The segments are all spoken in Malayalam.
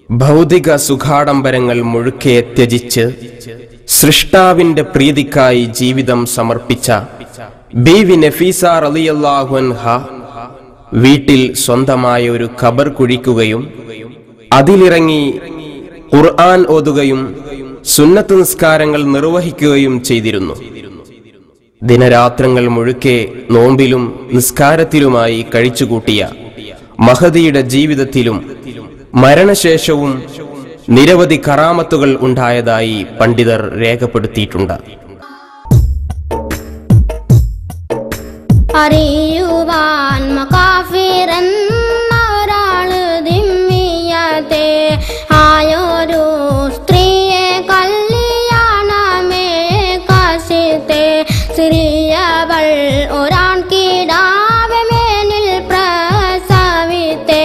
ഭൗതിക സുഖാഡംബരങ്ങൾ മുഴുക്കെ ത്യജിച്ച് സൃഷ്ടാവിന്റെ പ്രീതിക്കായി ജീവിതം സമർപ്പിച്ച ബീവി നഫീസ റളിയല്ലാഹു അൻഹ വീട്ടിൽ സ്വന്തമായ ഒരു ഖബർ കുഴിക്കുകയും അതിലിറങ്ങി ഖുർആൻ ഓതുകയും സുന്നത്ത് നിസ്കാരങ്ങൾ നിർവഹിക്കുകയും ചെയ്തിരുന്നു. ദിനരാത്രങ്ങൾ മുഴുക്കെ നോമ്പിലും നിസ്കാരത്തിലുമായി കഴിച്ചുകൂട്ടിയ മഹദിയുടെ ജീവിതത്തിലും മരണശേഷവും നിരവധി കറാമത്തുകൾ ഉണ്ടായതായി പണ്ഡിതർ രേഖപ്പെടുത്തിയിട്ടുണ്ട്. അറിയുവാൻ മകാഫിറെന്നൊരാള് ദിമ്മിയതേ ആയൊരു സ്ത്രീയെ കല്യാണമേ കാശിത്തെ സിറിയവൾ ഒരാൺ കിടാവെ മേനിൽ പ്രസവിത്തെ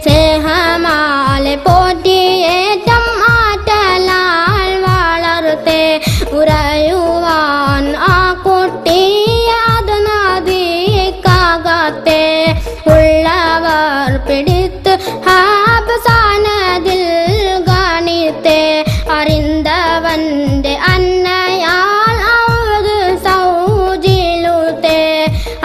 സ്നേഹമാലെ പോറ്റിയേറ്റം ആറ്റലാൽ വളർത്തെ ഉറയുവാൻ ആ കുട്ടി ഉള്ളവർ പിടിത്ത് ഹാബസാനതിൽ ഗണിത്തെ അറിന്തവന്റെ അന്നയാൽ അവത് സൗജിലുത്തെ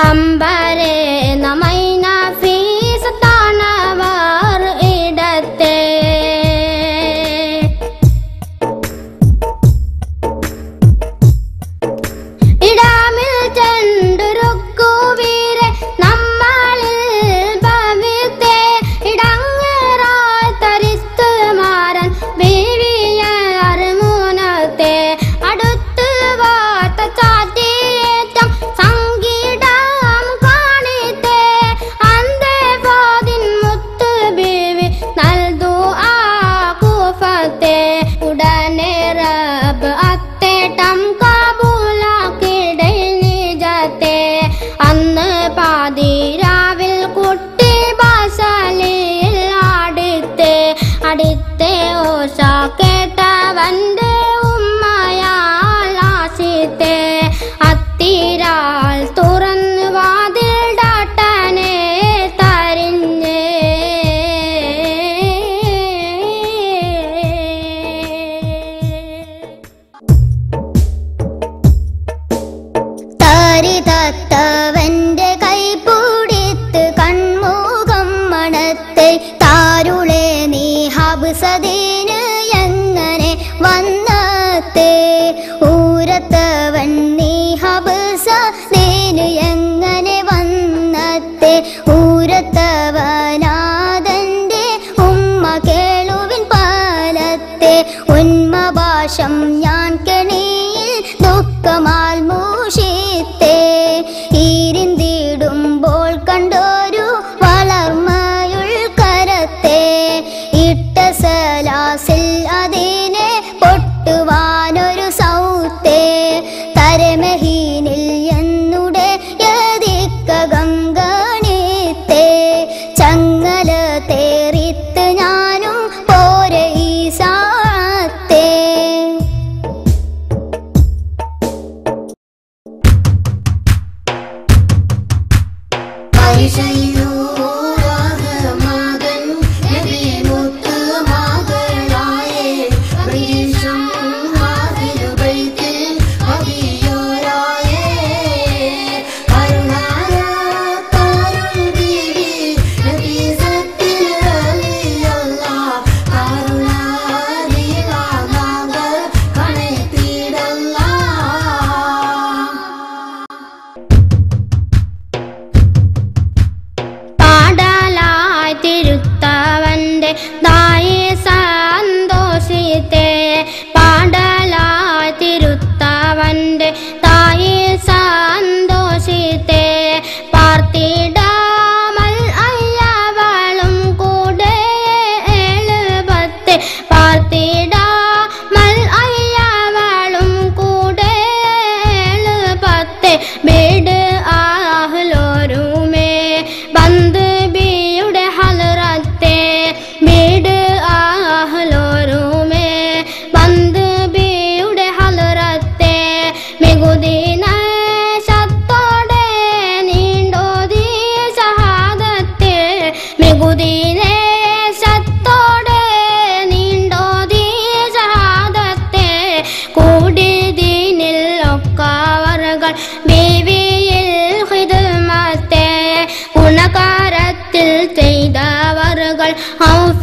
അമ്പരെ നമൈന ഫീസത്താണവർ ഇടത്തെ ഇടാമിൽ ചെണ്ടുരുക്കുവീരെ അന്ന് പാതിരാവിൽ കുട്ടി ബാസലിൽ അടുത്തെ ഓശ കേട്ടവന്റെ ഉമ്മയാൽ ആശിത്തെ അത്തിരാൽ തുറന്നു വാതിൽ ഡാട്ടനെ തരിഞ്ഞ് തരിതത്തവന്റെ കൈപൂടിത്ത് കൺമുഖം മണത്തെ താരുളെ നീ ഹബ്സദീന് എങ്ങനെ വന്നത്തെ ഊരത്തവൻ നീ ഹബ്സദീന് എങ്ങനെ വന്നത്തെ ഊരത്തവനാദന്റെ ഉമ്മ കേളുവിൻ പാലത്തെ ഉന്മഭാഷം ഞാൻ കെണിയിൽ ദുഃഖമാൽ മൂഷിത്തെ ഈരിന്തിടുമ്പോൾ കണ്ടോരു വളർമയുൾ കരത്തെ ഇട്ട സലാസിൽ അതിനെ പൊട്ടുവാനൊരു സൗത്തെ തരമഹീനിൽ എന്നുടെ യതിക്കകം ഗണിത്തെ ചങ്ങല തേറിത്ത് ഞാനും പോരെ ഈ സാത്തെ തിരുത്തവന്റെ ദായി സന്തോഷിത്തെ പാടലായി തിരുത്തവന്റെ ദായി സന്തോഷിത്തെ പാർത്തിടാമൽ അയ്യവളും കൂടെ എഴുപത്തെ പാർത്തിടാമൽ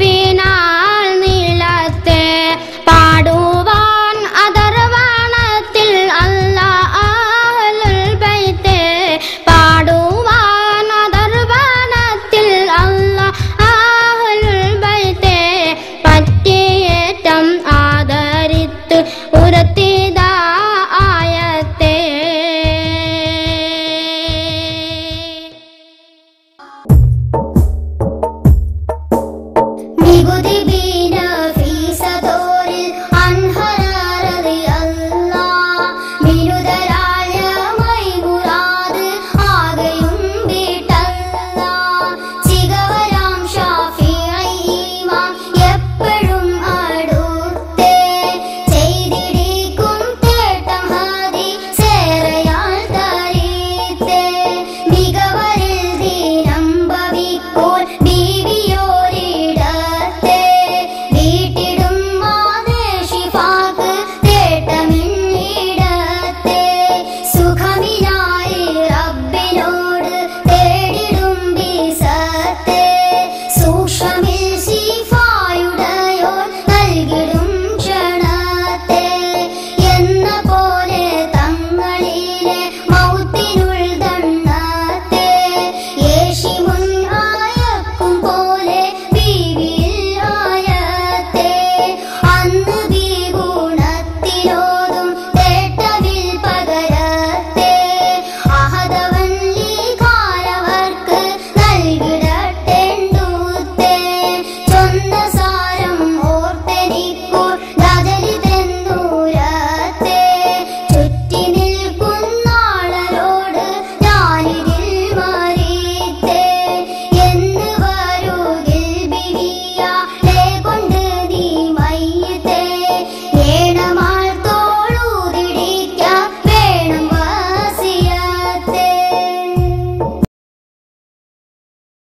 പിനാ